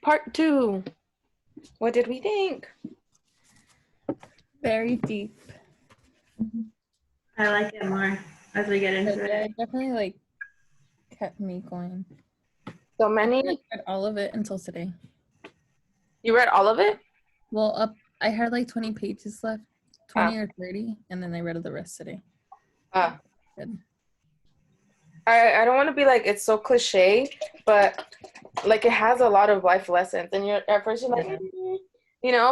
Part two. What did we think? Very deep. I like it more as we get into Yeah, it. it definitely like kept me going. So I many. like read all of it until today. You read all of it? Well, I had like 20 pages left, 20 or 30, and then I read the rest today. Good. I don't want to be like, it's so cliche, but like it has a lot of life lessons. And you're at first you're like,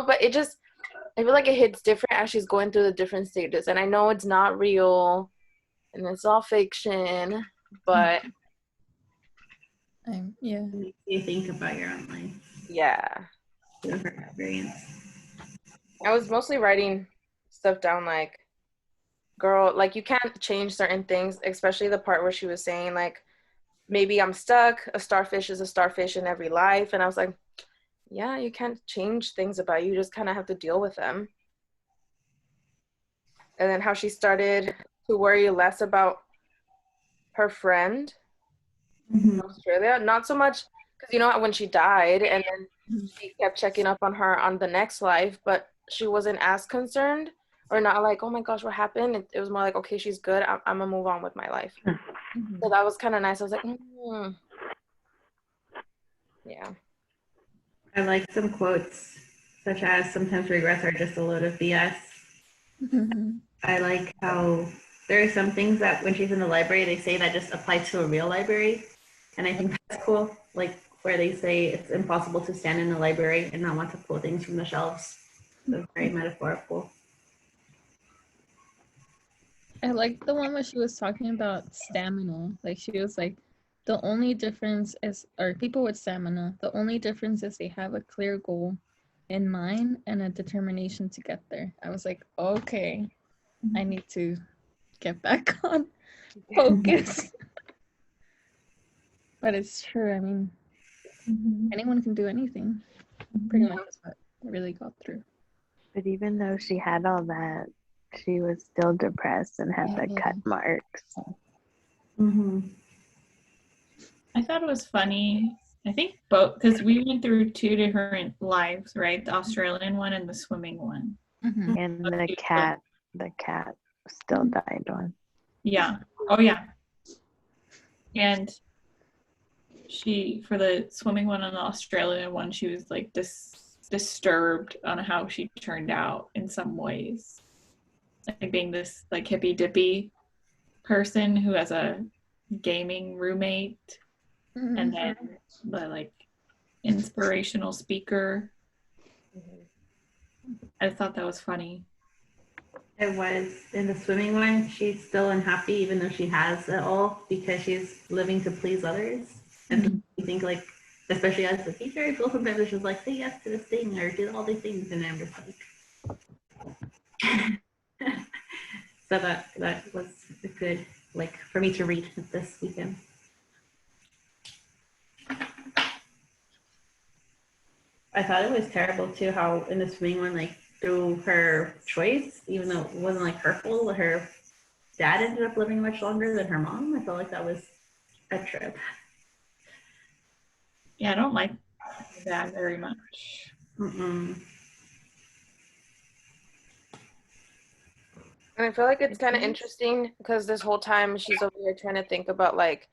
but it just, I feel like it hits different as she's going through the different stages. And I know it's not real and it's all fiction, but Yeah. It makes you think about your own life, yeah. your experience. I was mostly writing stuff down like, girl, like you can't change certain things, especially the part where she was saying like, maybe I'm stuck. A starfish is a starfish in every life. And I was like, yeah, you can't change things about you. You just kind of have to deal with them. And then how she started to worry less about her friend in Australia. Not so much because, when she died and then she kept checking up on her on the next life, but she wasn't as concerned or not like, oh my gosh, what happened? It was more like, okay, she's good. I'm going to move on with my life. So that was kind of nice. I was like, yeah. I like some quotes, such as sometimes regrets are just a load of BS. I like how there are some things that when she's in the library, they say that just apply to a real library. And I think that's cool. Like where they say it's impossible to stand in the library and not want to pull things from the shelves. So very metaphorical. I like the one where she was talking about stamina. Like she was like, the only difference is, or people with stamina, the only difference is they have a clear goal in mind and a determination to get there. I was like, okay, I need to get back on focus. But it's true. I mean, anyone can do anything. Pretty much is what I really got through. But even though she had all that, she was still depressed and had the cut marks. I thought it was funny. I think both, because we went through two different lives, right? The Australian one and the swimming one. And the cat still died on. Yeah. Oh, yeah. And she, for the swimming one and the Australian one, she was like disturbed on how she turned out in some ways. Like being this like hippy dippy person who has a gaming roommate and then the like inspirational speaker. I thought that was funny. It was in the swimming one, she's still unhappy even though she has it all because she's living to please others. And you think like, especially as a teacher, I feel sometimes it's just like, say yes to this thing or do all these things, and I'm just like so that was a good like for me to read this weekend. I thought it was terrible too how in the swimming one, like through her choice, even though it wasn't like her fault, her dad ended up living much longer than her mom. I felt like that was a trip. Yeah, I don't like that very much. And I feel like it's kind of interesting because this whole time she's over here trying to think about like,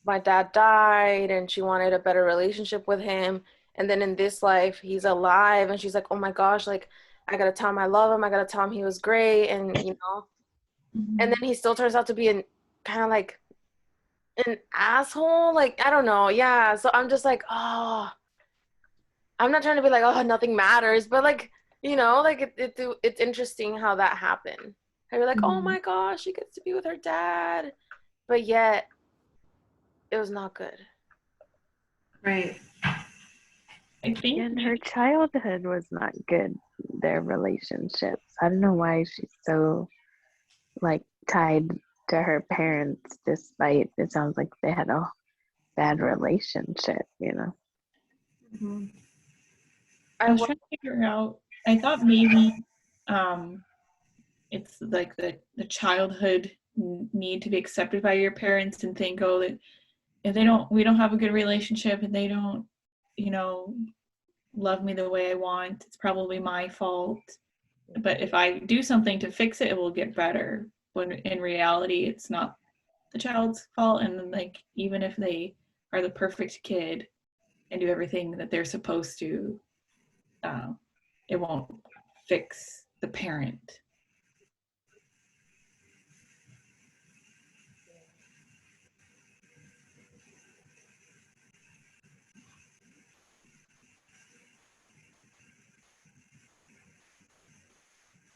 my dad died and she wanted a better relationship with him. And then in this life, he's alive and she's like, oh my gosh, like, I gotta tell him I love him. I gotta tell him he was great. And, and then he still turns out to be kind of like an asshole. Like, I don't know. Yeah. So I'm just like, oh, I'm not trying to be like, oh, nothing matters. But like, like it's interesting how that happened. You're like, oh my gosh, she gets to be with her dad. But yet, it was not good. Right. I think And her childhood was not good, their relationships. I don't know why she's so like tied to her parents despite it sounds like they had a bad relationship, I was trying to figure out, I thought maybe it's like the childhood need to be accepted by your parents and think, oh, that if we don't have a good relationship and they don't love me the way I want. It's probably my fault. But if I do something to fix it, it will get better. When in reality, it's not the child's fault. And then, like, even if they are the perfect kid and do everything that they're supposed to, it won't fix the parent.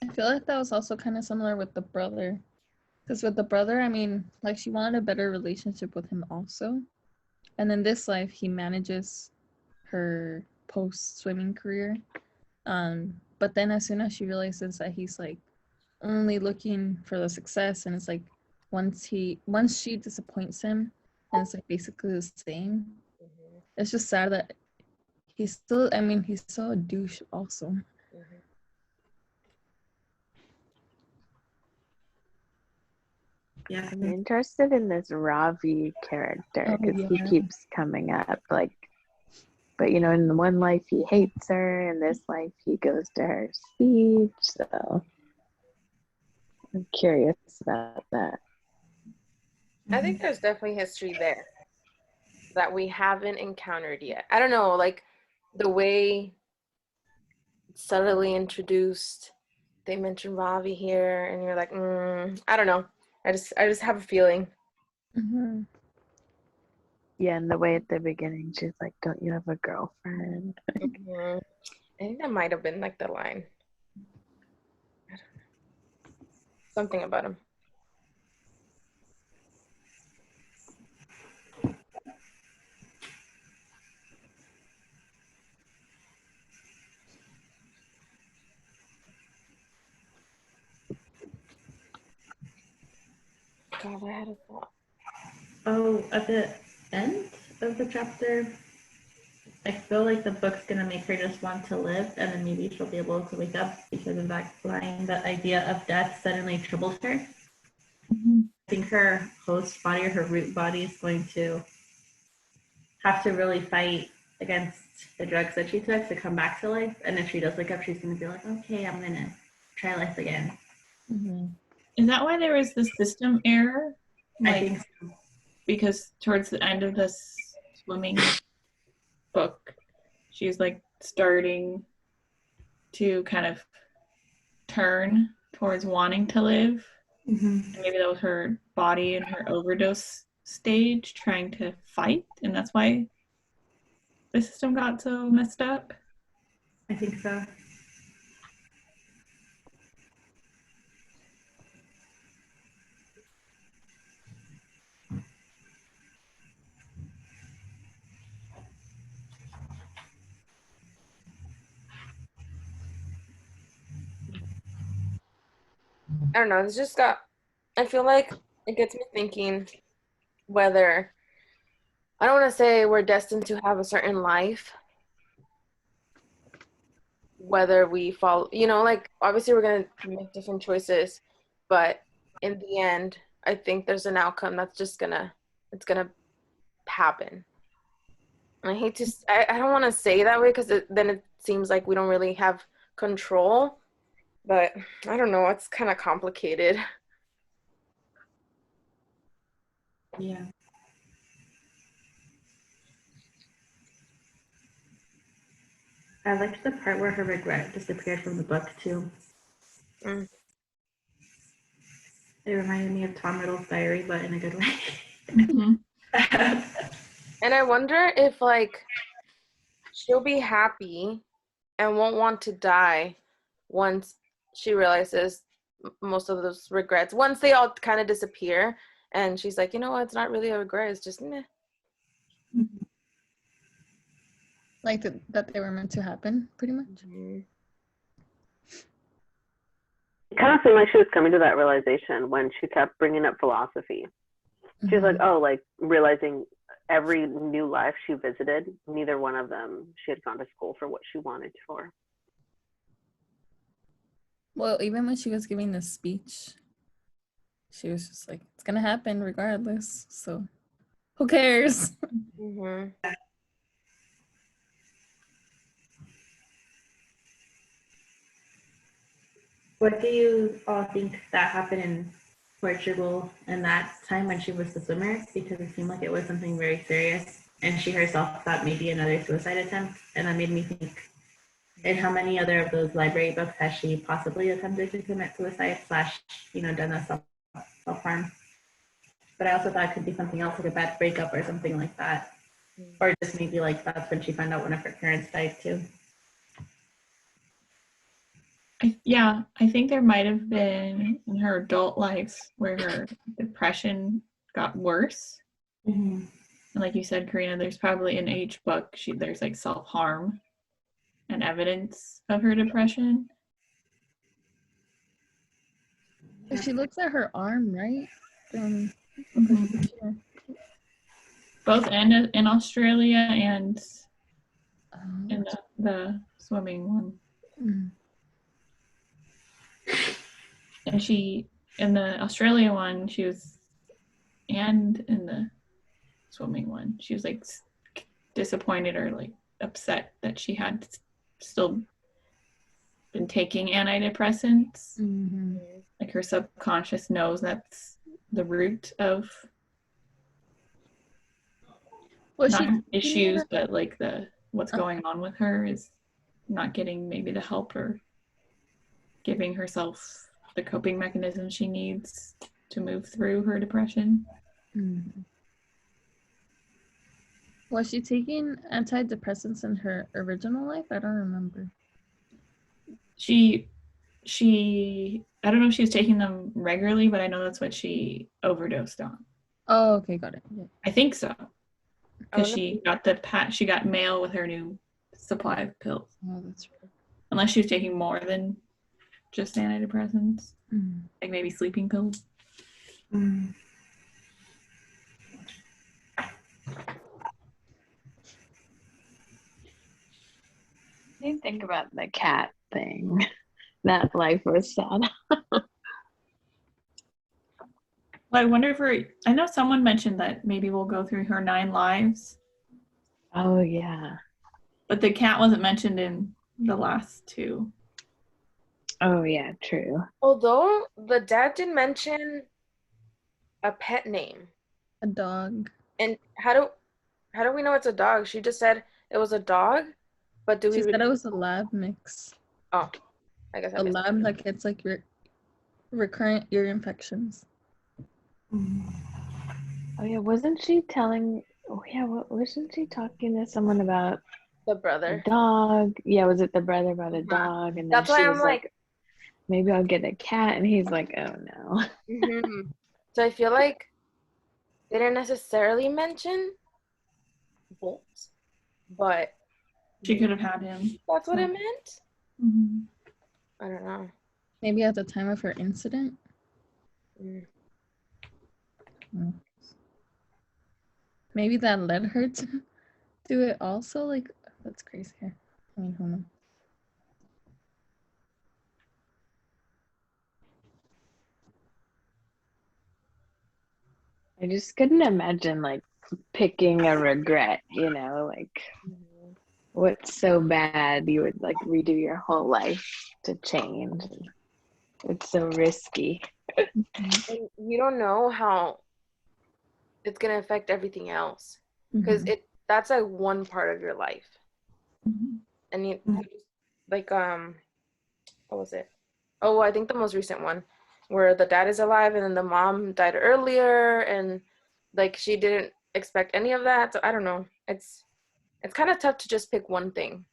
I feel like that was also kind of similar with the brother. Because with the brother, I mean, like, she wanted a better relationship with him also. And in this life, he manages her post-swimming career. But then as soon as she realizes that he's, like, only looking for the success, and it's like once she disappoints him, and it's like basically the same. It's just sad that he's still a douche also. Yeah. I'm interested in this Ravi character because he keeps coming up. Like, but in the one life he hates her, in this life he goes to her speech. So I'm curious about that. I think there's definitely history there that we haven't encountered yet. I don't know, like the way it's subtly introduced. They mention Ravi here, and you're like, I don't know. I just have a feeling. Mm-hmm. Yeah, and the way at the beginning she's like, "Don't you have a girlfriend?" I think that might have been like the line. I don't know. Something about him. God, I had a thought. Oh, at the end of the chapter, I feel like the book's gonna make her just want to live, and then maybe she'll be able to wake up because of that line. The idea of death suddenly troubles her. I think her host body or her root body is going to have to really fight against the drugs that she took to come back to life. And if she does wake up, she's gonna be like, okay, I'm gonna try life again. Mm-hmm. Is that why there was the system error? I think so. Because towards the end of this swimming book, she's like starting to kind of turn towards wanting to live. Mm-hmm. And maybe that was her body in her overdose stage trying to fight, and that's why the system got so messed up. I think so. I don't know. It's just I feel like it gets me thinking whether, I don't want to say we're destined to have a certain life, whether we follow, like obviously we're going to make different choices, but in the end, I think there's an outcome that's just it's going to happen. And I hate to, I don't want to say that way because then it seems like we don't really have control, but I don't know. It's kind of complicated. Yeah. I liked the part where her regret disappeared from the book too. Mm. It reminded me of Tom Riddle's diary, but in a good way. Mm-hmm. And I wonder if like she'll be happy and won't want to die once she realizes most of those regrets, once they all kind of disappear, and she's like, you know what, it's not really a regret, it's just meh. Like that they were meant to happen, pretty much. It kind of seemed like she was coming to that realization when she kept bringing up philosophy. She was like, oh, like realizing every new life she visited, neither one of them she had gone to school for what she wanted for. Well, even when she was giving the speech, she was just like, it's gonna happen regardless, so who cares? Mm-hmm. What do you all think that happened in Portugal in that time when she was the swimmer? Because it seemed like it was something very serious, and she herself thought maybe another suicide attempt, and that made me think. And how many other of those library books has she possibly attempted to commit suicide slash, done a self harm? But I also thought it could be something else, like a bad breakup or something like that, or just maybe like that's when she found out one of her parents died too. I think there might have been in her adult life where her depression got worse. Mm-hmm. And like you said, Karina, there's probably in each book there's like self-harm and evidence of her depression. But she looks at her arm, right? Both in Australia and in the swimming one. Mm. And she, in the Australia one, she was, and in the swimming one, she was like disappointed or like upset that she had still been taking antidepressants. Mm-hmm. Like her subconscious knows that's the root of not issues, but like what's going on with her is not getting maybe the help or giving herself the coping mechanism she needs to move through her depression. Mm-hmm. Was she taking antidepressants in her original life? I don't remember. She I don't know if she was taking them regularly, but I know that's what she overdosed on. Oh, okay, got it. Yeah. I think so. Because she got mail with her new supply of pills. Oh, that's right. Unless she was taking more than just antidepressants. Mm. Like maybe sleeping pills. Mm. I didn't think about the cat thing. That life was sad. Well, I wonder if I know someone mentioned that maybe we'll go through her 9 lives. Oh, yeah. But the cat wasn't mentioned in the last 2. Oh, yeah, true. Although the dad did mention a pet name. A dog. And how do we know it's a dog? She just said it was a dog, but She said it was a lab mix. Oh, I guess a lab that gets like recurrent ear infections. Oh yeah, wasn't she talking to someone about the brother? A dog. Yeah, was it the brother about a dog? And then that's why I'm like, maybe I'll get a cat, and he's like, oh no. Mm-hmm. So I feel like they didn't necessarily mention Bolt, but she could have had him. That's what it meant. Mm-hmm. I don't know. Maybe at the time of her incident. Maybe that led her to do it also. Like, that's crazy. I mean, who knows? I just couldn't imagine like picking a regret, like what's so bad you would like redo your whole life to change. It's so risky. And you don't know how it's gonna affect everything else, because that's like one part of your life, and you like what was it? Oh, I think the most recent one where the dad is alive and then the mom died earlier, and like she didn't expect any of that. So I don't know. It's kind of tough to just pick one thing.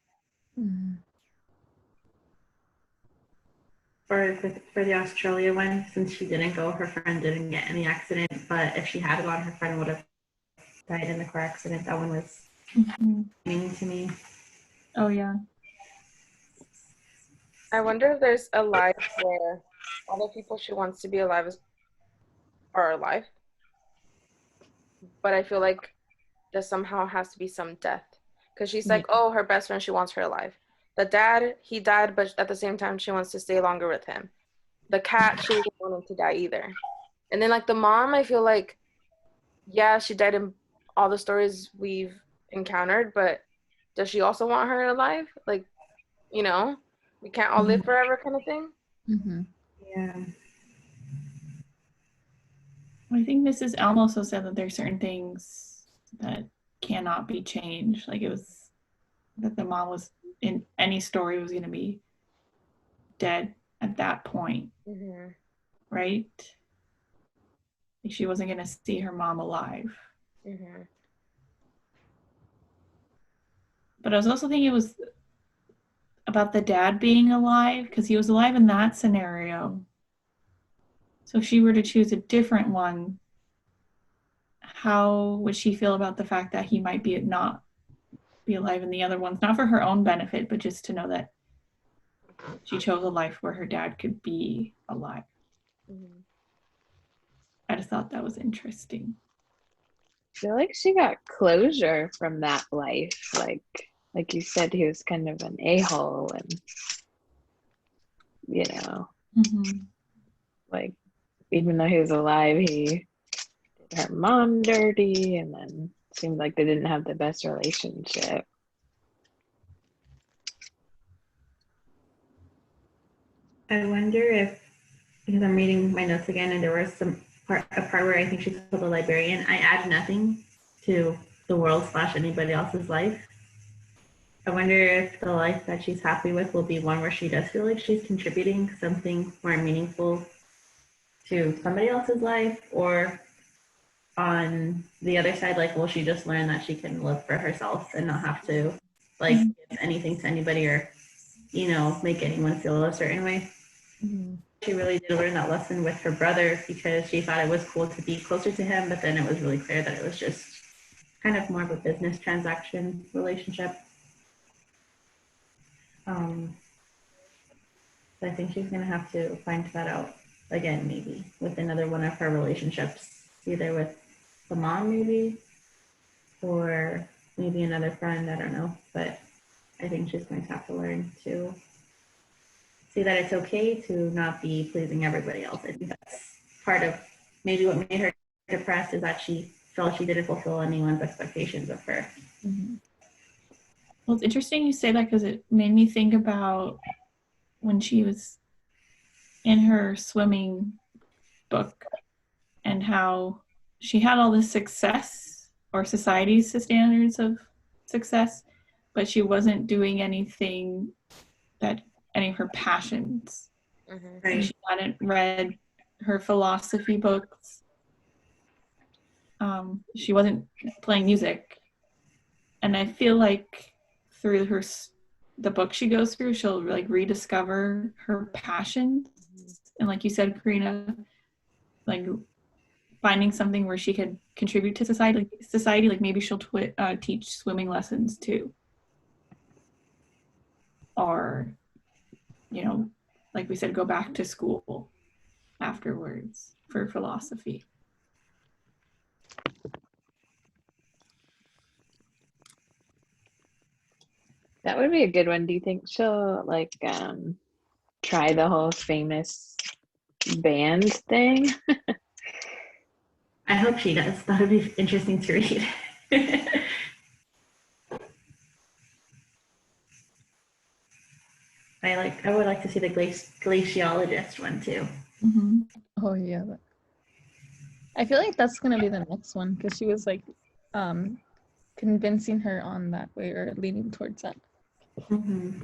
For the Australia one, since she didn't go, her friend didn't get any accident. But if she had gone, her friend would have died in the car accident. That one was meaning to me. Oh yeah. I wonder if there's a life where all the people she wants to be alive are alive. But I feel like there somehow has to be some death. Because she's like, oh, her best friend, she wants her alive. The dad, he died, but at the same time, she wants to stay longer with him. The cat, she doesn't want him to die either. And then like the mom, I feel like, yeah, she died in all the stories we've encountered, but does she also want her alive? Like, we can't all live forever kind of thing. Mm-hmm. Yeah. I think Mrs. Elm also said that there's certain things that cannot be changed. Like it was that the mom was in any story was going to be dead at that point, Mm-hmm. right? Like she wasn't going to see her mom alive. Mm-hmm. But I was also thinking it was about the dad being alive because he was alive in that scenario. So if she were to choose a different one, how would she feel about the fact that he might be not be alive in the other ones? Not for her own benefit, but just to know that she chose a life where her dad could be alive. Mm-hmm. I just thought that was interesting. I feel like she got closure from that life. Like you said, he was kind of an a-hole, and like even though he was alive, he did her mom dirty, and then seemed like they didn't have the best relationship. I wonder if, because I'm reading my notes again, and there was a part where I think she told the librarian, I add nothing to the world / anybody else's life. I wonder if the life that she's happy with will be one where she does feel like she's contributing something more meaningful to somebody else's life, or on the other side, like, will she just learn that she can live for herself and not have to like give anything to anybody, or make anyone feel a certain way. Mm-hmm. She really did learn that lesson with her brother, because she thought it was cool to be closer to him, but then it was really clear that it was just kind of more of a business transaction relationship. So I think she's going to have to find that out again, maybe with another one of her relationships, either with the mom, maybe, or maybe another friend. I don't know. But I think she's going to have to learn to see that it's okay to not be pleasing everybody else. I think that's part of maybe what made her depressed, is that she felt she didn't fulfill anyone's expectations of her. Mm-hmm. Well, it's interesting you say that because it made me think about when she was in her swimming book and how she had all this success, or society's standards of success, but she wasn't doing anything that any of her passions. Mm-hmm. Right. She hadn't read her philosophy books. She wasn't playing music. And I feel like through the book she goes through, she'll like rediscover her passions. And like you said, Karina, like finding something where she could contribute to society, like maybe she'll teach swimming lessons too. Or, like we said, go back to school afterwards for philosophy. That would be a good one. Do you think she'll like try the whole famous band thing? I hope she does. That would be interesting to read. I would like to see the glaciologist one too. Mm-hmm. Oh yeah. I feel like that's gonna be the next one, because she was like convincing her on that way, or leaning towards that. Mm-hmm.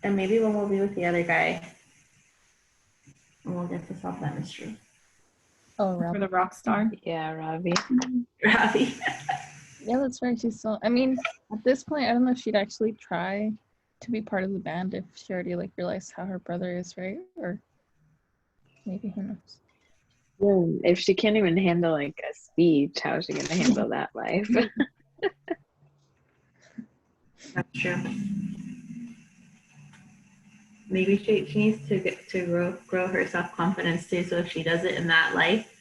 And maybe when we'll be with the other guy, and we'll get to solve that mystery. Oh, For Rob. the rock star. Yeah, Ravi. Ravi. Yeah, that's right. She's still. I mean, at this point, I don't know if she'd actually try to be part of the band if she already like realized how her brother is, right? Or maybe, who knows? Well, if she can't even handle like a speech, how is she gonna handle that life? That's true. Maybe she needs to get to grow her self-confidence too. So if she does it in that life,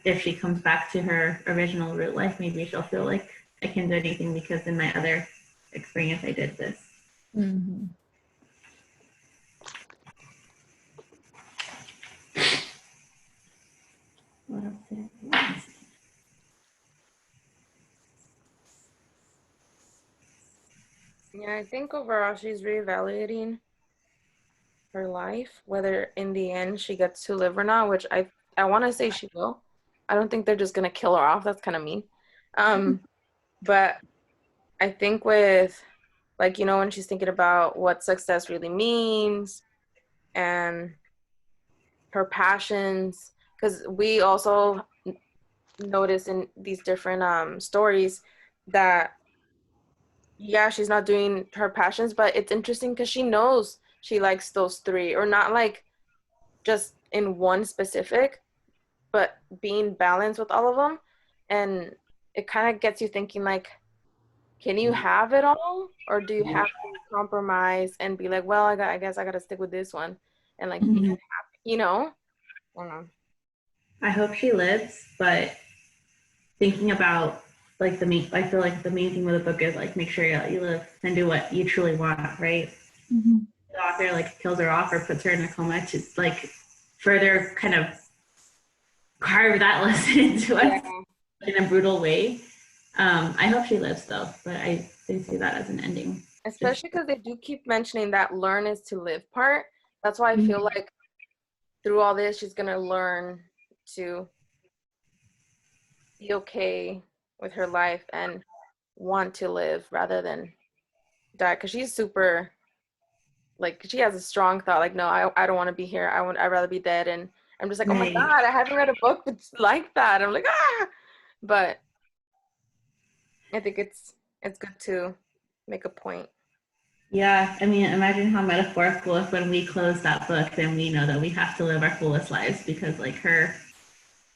if she comes back to her original root life, maybe she'll feel like I can do anything because in my other experience I did this. Mm-hmm. What else did I miss? Yeah, I think overall she's reevaluating her life, whether in the end she gets to live or not, which I want to say she will. I don't think they're just gonna kill her off. That's kind of mean. But I think with like when she's thinking about what success really means and her passions, because we also notice in these different stories that yeah, she's not doing her passions, but it's interesting because she knows she likes those three, or not like just in one specific, but being balanced with all of them. And it kind of gets you thinking like, can you have it all, or do you have to compromise and be like, well, I guess I got to stick with this one and like be happy, you know? I don't know. I hope she lives, but thinking about like I feel like the main thing with the book is like make sure you live and do what you truly want, right? The author like kills her off or puts her in a coma to like further kind of carve that lesson into us in a brutal way. I hope she lives though, but I didn't see that as an ending. Especially because they do keep mentioning that learn is to live part. That's why I feel like through all this, she's gonna learn to be okay with her life and want to live rather than die. Because she's super, like, she has a strong thought. Like, no, I don't want to be here. I'd rather be dead. And I'm just like, oh my God, I haven't read a book that's like that. I'm like, ah. But I think it's good to make a point. Yeah, I mean, imagine how metaphorical if when we close that book, then we know that we have to live our fullest lives because, like, her,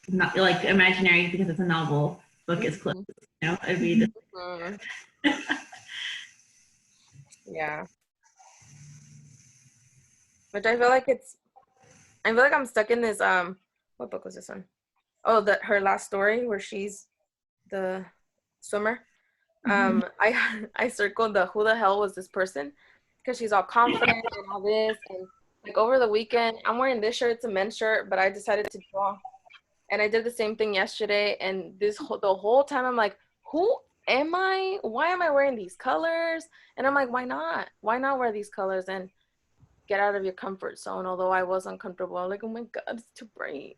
not like imaginary because it's a novel book is closed. You know, it'd be yeah. Which I feel like I'm stuck in this. What book was this one? Oh, her last story where she's the swimmer. I circled the who the hell was this person, because she's all confident and all this, and like over the weekend I'm wearing this shirt, it's a men's shirt, but I decided to draw, and I did the same thing yesterday, and the whole time I'm like, who am I? Why am I wearing these colors? And I'm like, why not wear these colors and get out of your comfort zone? Although I was uncomfortable, I'm like, oh my God, it's too bright.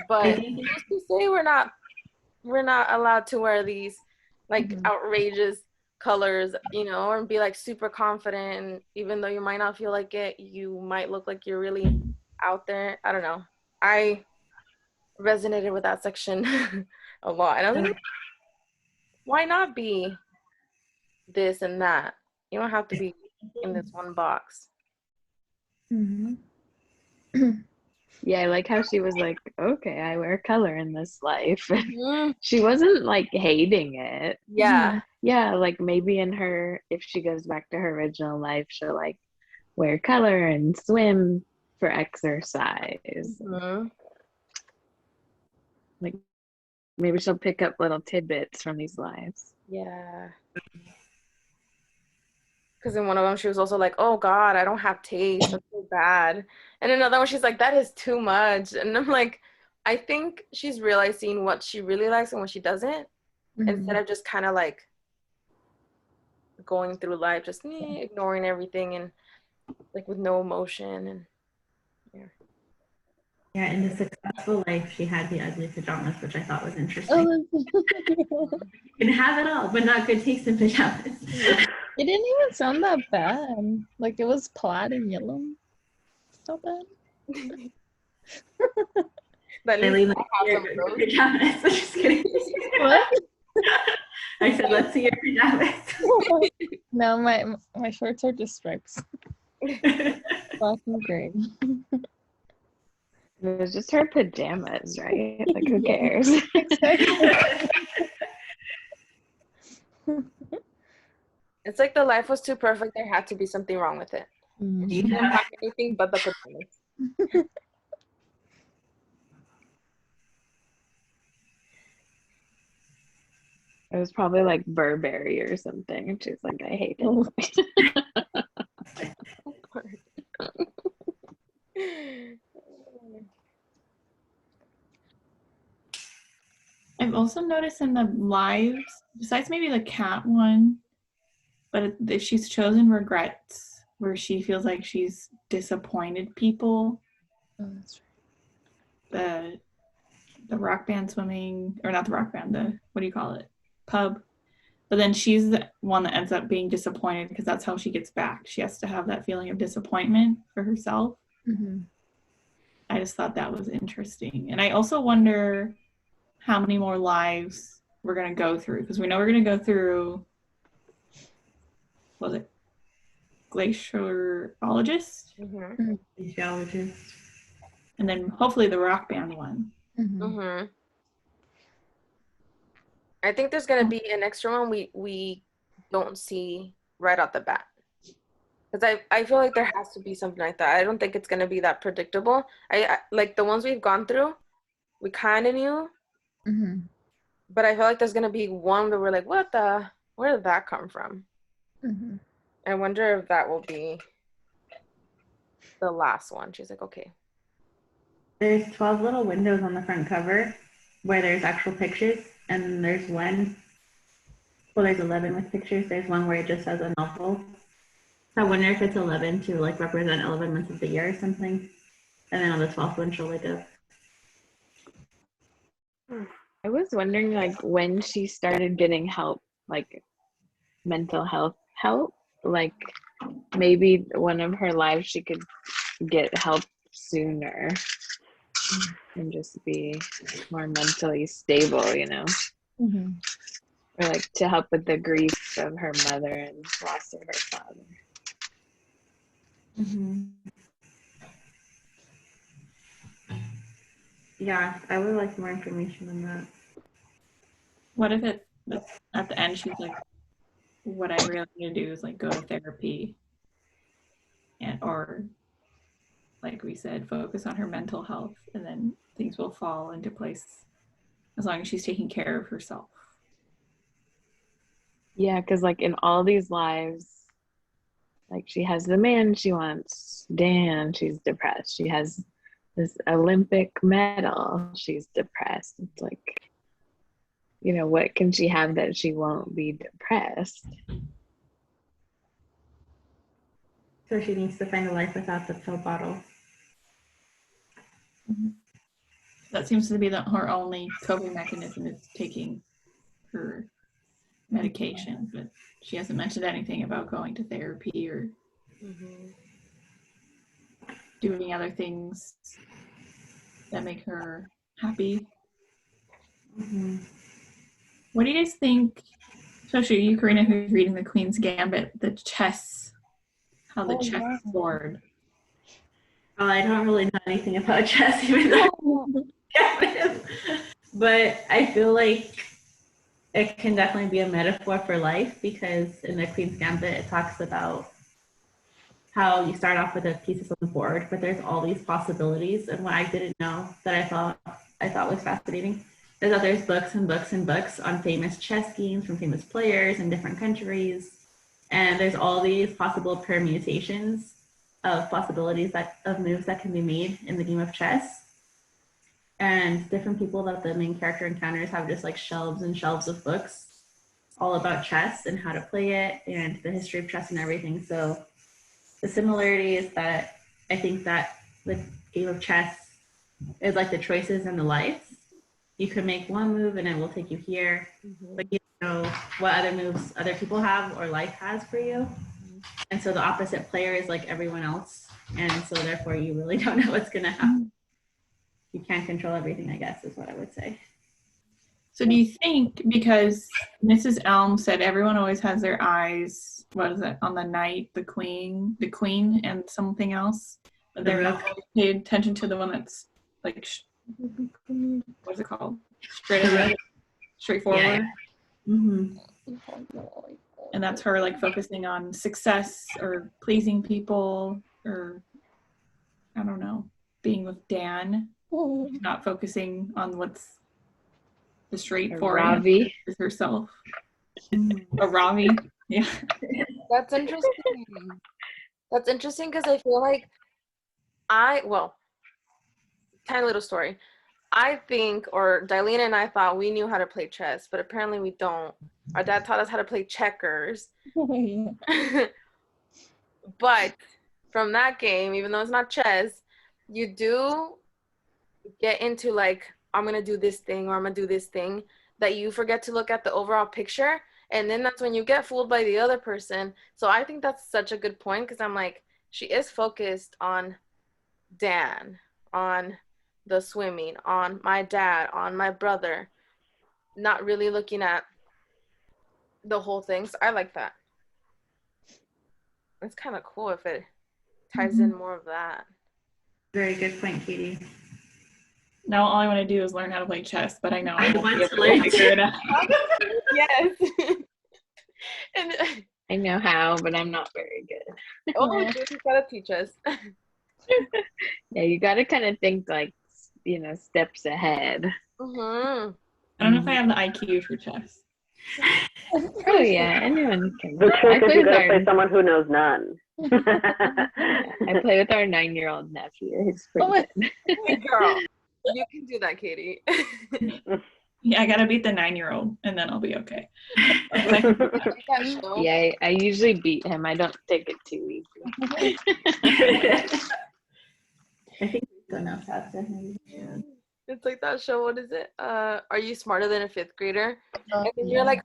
But who's to say we're not allowed to wear these like outrageous colors, and be like super confident, and even though you might not feel like it, you might look like you're really out there. I don't know, I resonated with that section a lot, and I was like, why not be this and that? You don't have to be in this one box. Yeah, I like how she was like, okay, I wear color in this life. She wasn't like hating it. Yeah. Yeah, like maybe if she goes back to her original life, she'll like wear color and swim for exercise. Like maybe she'll pick up little tidbits from these lives. Yeah. Because in one of them, she was also like, oh God, I don't have taste. That's so bad. And another one, she's like, that is too much. And I'm like, I think she's realizing what she really likes and what she doesn't, instead of just kind of like going through life, just ignoring everything and like with no emotion. And yeah, in the successful life, she had the ugly pajamas, which I thought was interesting. You can have it all, but not good taste in pajamas. It didn't even sound that bad. Like it was plaid and yellow. It's not bad. That means pajamas. Just kidding. What? I said, let's see your pajamas. No, my shorts are just stripes. Black and gray. It was just her pajamas, right? Like who cares? it's like the life was too perfect. There had to be something wrong with it. She didn't have anything but the pajamas. It was probably like Burberry or something. And she's like, I hate it. I've also noticed in the lives, besides maybe the cat one, But if she's chosen regrets, where she feels like she's disappointed people, Oh, that's right. the rock band swimming, or not the rock band, the, what do you call it, pub. But then she's the one that ends up being disappointed because that's how she gets back. She has to have that feeling of disappointment for herself. Mm-hmm. I just thought that was interesting. And I also wonder how many more lives we're going to go through, because we know we're going to go through, what was it, glaciologist, Geologist. and then hopefully the rock band one. Mm-hmm. I think there's gonna be an extra one we don't see right off the bat, because I feel like there has to be something like that. I don't think it's gonna be that predictable. I like the ones we've gone through, we kind of knew, Mm-hmm. but I feel like there's gonna be one where we're like, where did that come from? Mm-hmm. I wonder if that will be the last one. She's like, okay. There's 12 little windows on the front cover where there's actual pictures, and there's one, well, there's 11 with pictures. There's one where it just says a novel. So I wonder if it's 11 to like represent 11 months of the year or something. And then on the 12th one, she'll wake up. I was wondering like when she started getting help, like mental health help, like maybe one of her lives she could get help sooner and just be more mentally stable, you know, Mm-hmm. or like to help with the grief of her mother and loss of her father. Yeah, I would like more information on that. What if it, at the end she's like, what I really need to do is like go to therapy, and or like we said, focus on her mental health, and then things will fall into place as long as she's taking care of herself. Yeah, because like in all these lives, like she has the man she wants, Dan, she's depressed. She has this Olympic medal, she's depressed. It's like, you know, what can she have that she won't be depressed? So she needs to find a life without the pill bottle. That seems to be her only coping mechanism is taking her medication, but she hasn't mentioned anything about going to therapy or doing other things that make her happy. What do you guys think, especially you, Karina, who's reading the Queen's Gambit, the chess, how the chess is board? Oh, I don't really know anything about chess, even though but I feel like it can definitely be a metaphor for life, because in the Queen's Gambit, it talks about how you start off with the pieces on the board, but there's all these possibilities. And what I didn't know that I thought was fascinating is that there's books and books and books on famous chess games from famous players in different countries. And there's all these possible permutations of possibilities of moves that can be made in the game of chess. And different people that the main character encounters have just like shelves and shelves of books all about chess and how to play it and the history of chess and everything. So the similarity is that I think that the game of chess is like the choices and the life. You could make one move and it will take you here, but you don't know what other moves other people have or life has for you. And so the opposite player is like everyone else. And so therefore you really don't know what's gonna happen. You can't control everything, I guess, is what I would say. So do you think, because Mrs. Elm said everyone always has their eyes, what is it, on the knight, the queen, and something else, but they're not always paying attention to the one that's like, what is it called? Straightforward. Yeah. Mm-hmm. And that's her like focusing on success or pleasing people, or I don't know, being with Dan, not focusing on what's the straightforward Ravi with herself. A Ravi, yeah. That's interesting. That's interesting because I feel like tiny little story. I think, or Darlene and I thought we knew how to play chess, but apparently we don't. Our dad taught us how to play checkers. Yeah. But from that game, even though it's not chess, you do get into like, I'm gonna do this thing or I'm gonna do this thing, that you forget to look at the overall picture. And then that's when you get fooled by the other person. So I think that's such a good point, because I'm like, she is focused on Dan, on the swimming, on my dad, on my brother, not really looking at the whole thing. So I like that. It's kind of cool if it ties in more of that. Very good point, Katie. Now all I want to do is learn how to play chess, but I know I I won't want be to able learn to figure it out. Yes. And I know how, but I'm not very good. oh, Judy's gotta teach us. Yeah, you got to kind of think like, steps ahead. Mm-hmm. I don't know if I have the IQ for chess. Oh yeah, anyone can. The I trick is play you with gotta our, play someone who knows none. I play with our 9-year-old nephew. He's pretty Oh, good. Hey, girl, you can do that, Katie. Yeah, I gotta beat the 9-year-old, and then I'll be okay. Like that show. Yeah, I usually beat him. I don't take it too easy. I think we go now faster. It's like that show. What is it? Are You Smarter Than a Fifth Grader? And then yeah. you're like,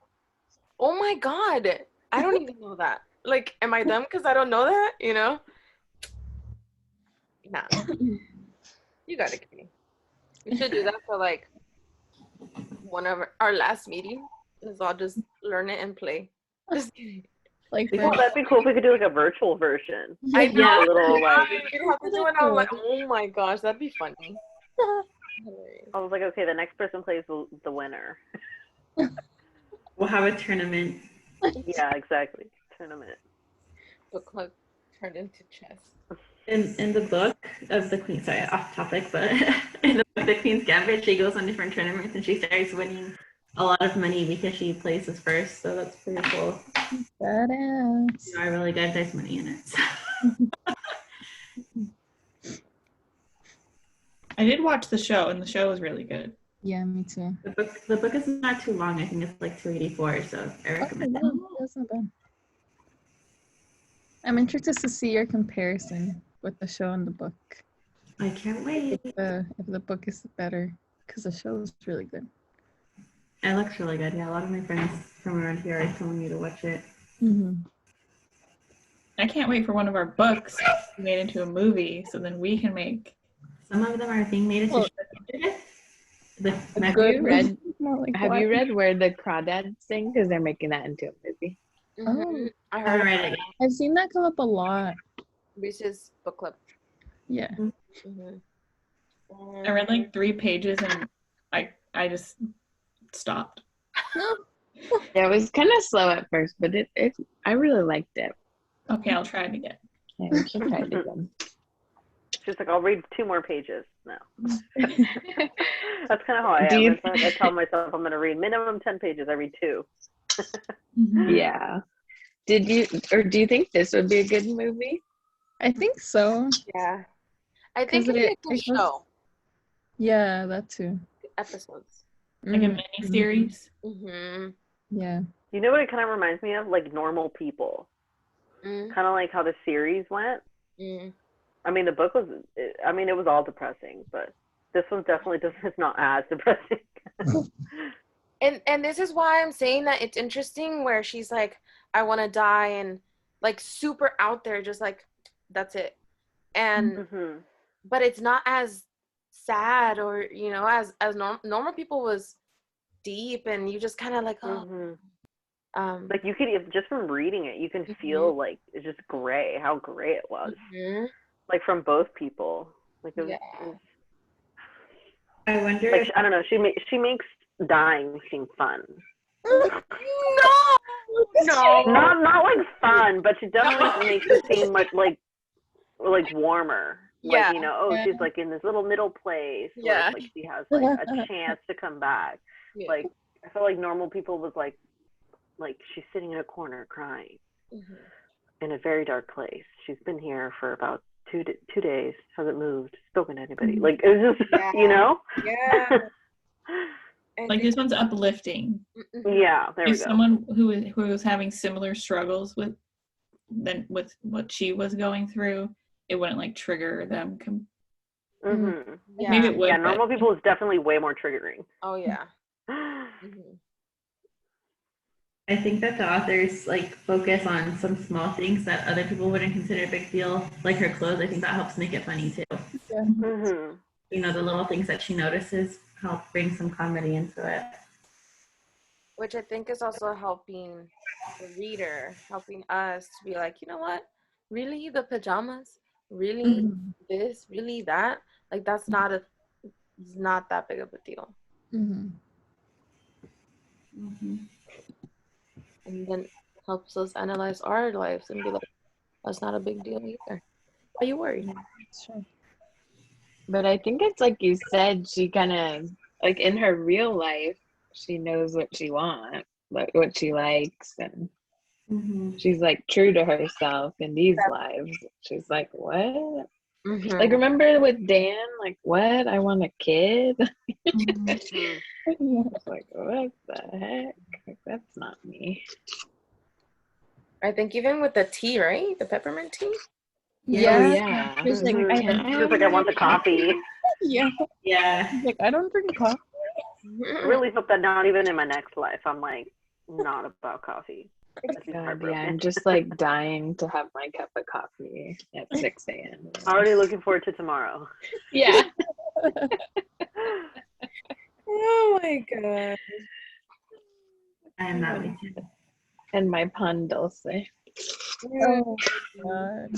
oh my God, I don't even know that. Like, am I dumb because I don't know that? You know? Nah. You got it, Katie. We should do that for like one of our last meeting. Let's all just learn it and play. Just kidding. Like Oh, that'd be cool if we could do like a virtual version. I yeah. know. A little like We'd have to do it. I was like, oh my gosh, that'd be funny. Hilarious. I was like, okay, the next person plays the winner. We'll have a tournament. Yeah, exactly. Tournament. Book club turned into chess. In the book of the Queen, sorry, off topic, but in the book, The Queen's Gambit, she goes on different tournaments and she starts winning a lot of money because she places first. So that's pretty cool. Badass. You are really good. There's money in it. I did watch the show, and the show was really good. Yeah, me too. The book is not too long. I think it's like 284. So I recommend it. That's not bad. I'm interested to see your comparison with the show and the book. I can't wait. If the book is better, because the show is really good. It looks really good. Yeah, a lot of my friends from around here are telling me to watch it. Mm-hmm. I can't wait for one of our books to be made into a movie, so then we can make. Some of them are being made into Well, have you read? Not like Have what? you read Where the Crawdads Sing? Because they're making that into a movie. Mhm. I I heard haven't read about it. I've seen that come up a lot. Reese's book club. Yeah. Mhm. I read like 3 pages, and I just stopped. Yeah, it was kind of slow at first, but I really liked it. Okay, I'll try it again. Yeah, we should try it again. She's like, I'll read 2 more pages. No. That's kind of how I Do am. you- It's like I tell myself I'm going to read minimum 10 pages. I read 2. Yeah. Do you think this would be a good movie? I think so. Yeah. I think 'Cause it'd be a it good was- show. Yeah, that too. Episodes. Like a Mhm. mini series. Mm-hmm. Yeah. You know what it kind of reminds me of? Like Normal People. Mm-hmm. Kind of like how the series went. I mean, the book was, it was all depressing, but this one definitely it's not as depressing. And this is why I'm saying that it's interesting, where she's like, I want to die, and like super out there, just like, that's it. And hmm but it's not as sad, or as normal people was deep, and you just kind of like, oh, hmm Like you could, just from reading it, you can feel like it's just gray, how gray it was. mhm. Like from both people. Like it was, Yeah. I wonder like if I don't know. She makes dying seem fun. No. Not like fun, but she definitely makes it seem much like warmer. Yeah. Like, she's like in this little middle place where Yeah. it's like she has like a chance to come back. Yeah. Like I feel like Normal People was like she's sitting in a corner crying Mhm. in a very dark place. She's been here for about 2 days, hasn't moved, spoken to anybody. Like it was just Yeah. you know. Yeah. Like this one's uplifting. Yeah, there we If go. someone who was having similar struggles with what she was going through, it wouldn't like trigger them. Mm-hmm. Yeah. Maybe it would. Yeah, but- normal people is definitely way more triggering. Oh yeah. Mhm. I think that the authors like focus on some small things that other people wouldn't consider a big deal, like her clothes. I think that helps make it funny too. Mm-hmm. You know, the little things that she notices help bring some comedy into it. Which I think is also helping the reader, helping us to be like, you know what? Really, the pajamas? Really, this? Really, that? Like that's it's not that big of a deal. Mm-hmm. And then helps us analyze our lives and be like, that's not a big deal either. Why are you worried? Sure. But I think it's like you said, she kind of, like in her real life, she knows what she wants, like what she likes, and she's like true to herself. In these lives, she's like, what? Mhm. Like, remember with Dan, like, what? I want a kid? Like, what the heck? Like, that's not me. I think even with the tea, right? The peppermint tea? Yeah. Oh, yeah. She's like, Mhm. I She's don't, like, I want the coffee. yeah. Yeah. She's like, I don't drink coffee. I really hope that not even in my next life, I'm like, not about coffee. I'd be God, yeah, heartbroken. I'm just like dying to have my cup of coffee at 6 a.m. Already looking forward to tomorrow. Yeah. Oh my god. I am not with you. And my pan dulce. Oh, God.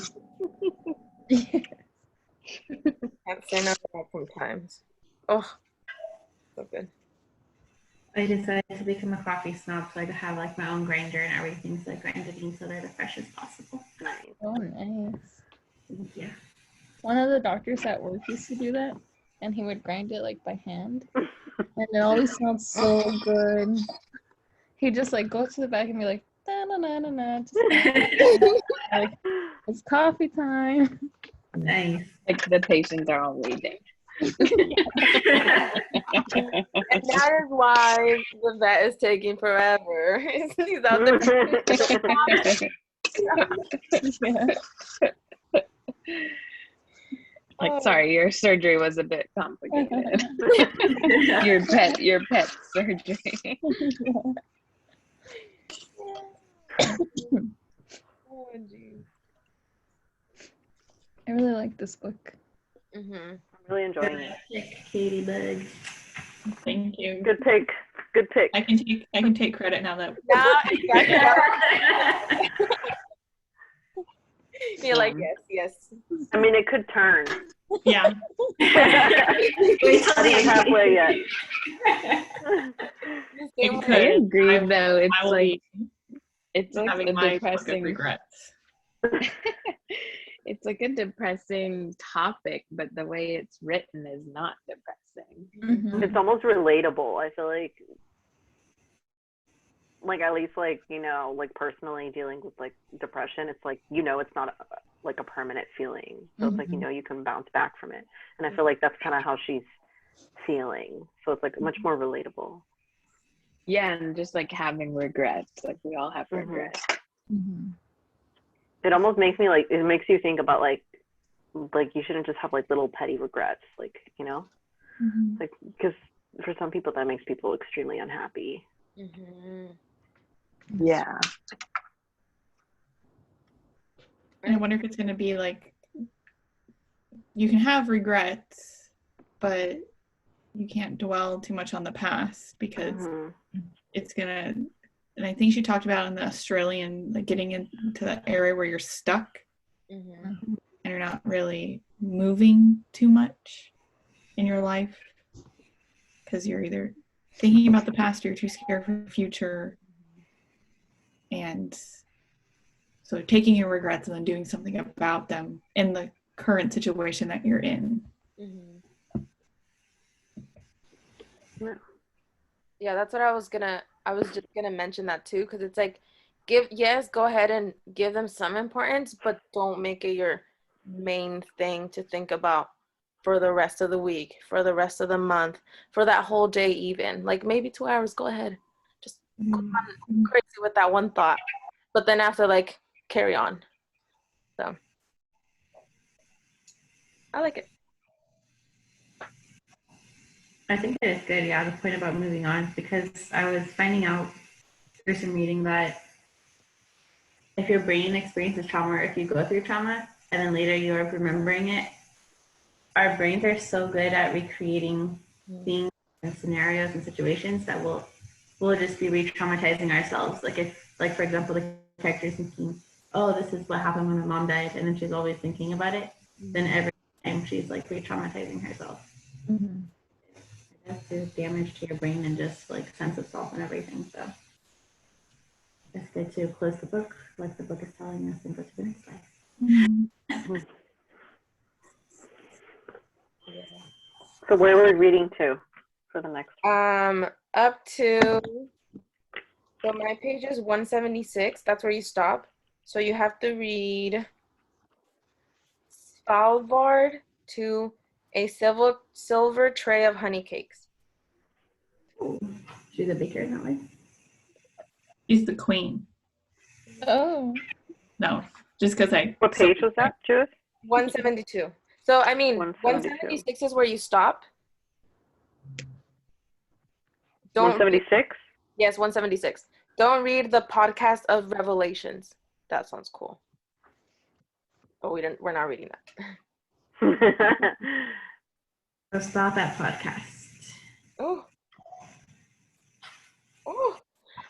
Can't say no to that sometimes. Oh, so good. I decided to become a coffee snob, so I have like my own grinder and everything, so I grind the beans so they're the freshest possible. Nice. Oh, nice. Yeah. One of the doctors at work used to do that, and he would grind it like by hand, and it always smelled so good. He'd just like go to the back and be like, na na na na na, just like, it's coffee time. Nice. Like the patients are all waiting. And that is why the vet is taking forever. He's out there. Yeah. Like, sorry, your surgery was a bit complicated. your pet surgery. Oh, geez. I really like this book. Mm-hmm. I'm really enjoying it. Katie Bug. Thank you. Good pick. Good pick. I can take credit now that You're like, yes. I mean, it could turn. yeah. Not even halfway yet. It I could. agree, though. I will be It's like having a my book of depressing. regrets. It's like a depressing topic, but the way it's written is not depressing. Mhm. It's almost relatable. I feel like at least like, you know, like personally dealing with like depression, it's like, you know, it's not like a permanent feeling. So it's like, you know, you can bounce back from it. And I feel like that's kind of how she's feeling. So it's like much more relatable. Yeah, and just like having regrets. Like we all have regrets. Mhm. It almost makes me like, it makes you think about like you shouldn't just have like little petty regrets, like, you know, Mhm. like, because for some people that makes people extremely unhappy. Mm-hmm. Yeah. And I wonder if it's going to be like, you can have regrets, but you can't dwell too much on the past because Mhm. it's going to, and I think she talked about in the Australian, like getting into that area where you're stuck Mm-hmm. and you're not really moving too much in your life because you're either thinking about the past or you're too scared for the future. And so taking your regrets and then doing something about them in the current situation that you're in. Mm-hmm. Yeah, that's what I was just gonna mention that too, because it's like, go ahead and give them some importance, but don't make it your main thing to think about for the rest of the week, for the rest of the month, for that whole day even. Like maybe 2 hours, go ahead. Just go on crazy with that one thought. But then after, like, carry on. So I like it. I think that it's good, yeah, the point about moving on, because I was finding out through some reading that if your brain experiences trauma, or if you go through trauma and then later you are remembering it, our brains are so good at recreating things and scenarios and situations that we'll just be re-traumatizing ourselves. Like if, like for example, the character is thinking, oh, this is what happened when my mom died, and then she's always thinking about it, then every time she's like re-traumatizing herself. Mm-hmm. That's do damage to your brain and just like sense of self and everything. So it's good to close the book like the book is telling us and go to the next life. So where we're reading to for the next one? Up to, so my page is 176. That's where you stop. So you have to read Svalbard to a silver tray of honey cakes. Oh, she's a baker in that way. She's the queen. Oh. No, just because I. What page was that, Judith? 172. So I mean, 172. 176 is where you stop. Don't 176? Yes, 176. Don't read the podcast of Revelations. That sounds cool. But we're not reading that. So stop that podcast. Oh.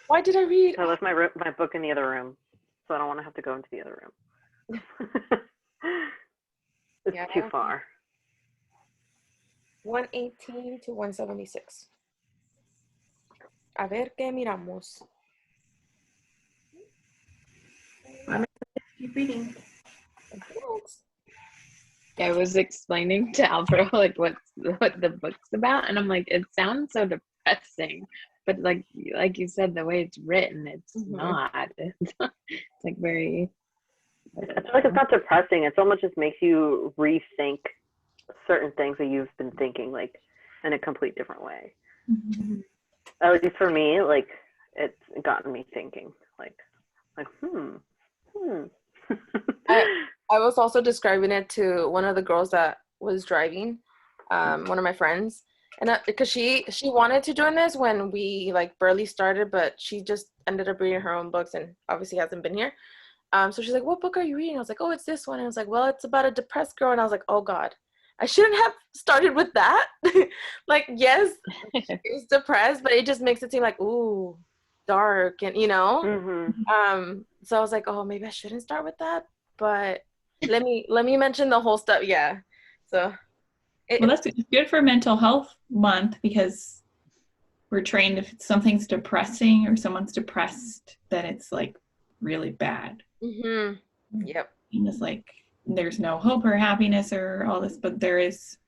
Why did I read? I left my book in the other room, so I don't want to have to go into the other room. It's too far. 118 to 176. A ver qué miramos. Keep reading. I was explaining to Alvaro like what the book's about, and I'm like, it sounds so depressing, but like you said, the way it's written, it's not. It's like very. I feel like it's not depressing. It almost just makes you rethink certain things that you've been thinking like in a complete different way. Mm-hmm. At least for me, like it's gotten me thinking, like I was also describing it to one of the girls that was driving, one of my friends, and because she wanted to join this when we like barely started, but she just ended up reading her own books and obviously hasn't been here. So she's like, "What book are you reading?" I was like, "Oh, it's this one." And I was like, "Well, it's about a depressed girl," and I was like, "Oh God, I shouldn't have started with that." Like, yes, it's depressed, but it just makes it seem like ooh, dark, and you know. Mm-hmm. So I was like, "Oh, maybe I shouldn't start with that." But let me mention the whole stuff. Yeah. So. Well, that's good for Mental Health Month because we're trained if something's depressing or someone's depressed, then it's like really bad. Mm-hmm. Yep. And it's like there's no hope or happiness or all this, but there is,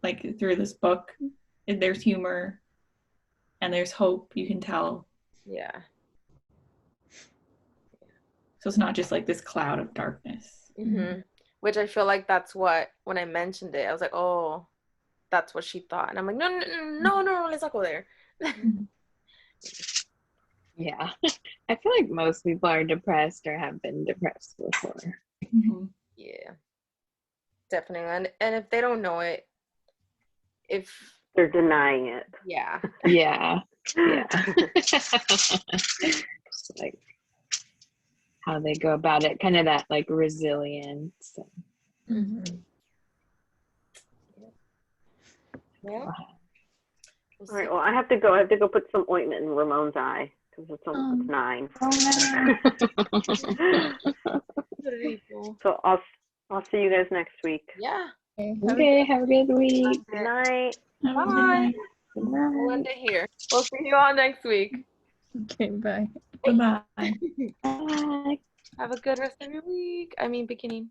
like through this book, there's humor and there's hope. You can tell. Yeah. So it's not just like this cloud of darkness. Mm-hmm. Which I feel like that's what, when I mentioned it, I was like, oh, that's what she thought. And I'm like, no, let's not go there. Yeah. I feel like most people are depressed or have been depressed before. Mm-hmm. Yeah. Definitely. And if they don't know it, if they're denying it. Yeah. Yeah. Just like how they go about it, kind of that like resilience. Mm-hmm. Yeah. All right. Well, I have to go. I have to go put some ointment in Ramon's eye because it's almost 9. So I'll see you guys next week. Yeah. Okay. Have a good week. Good night. Bye. Good night. We'll end it here. We'll see you all next week. Okay, bye. Bye-bye. Bye. Have a good rest of your week. I mean, beginning.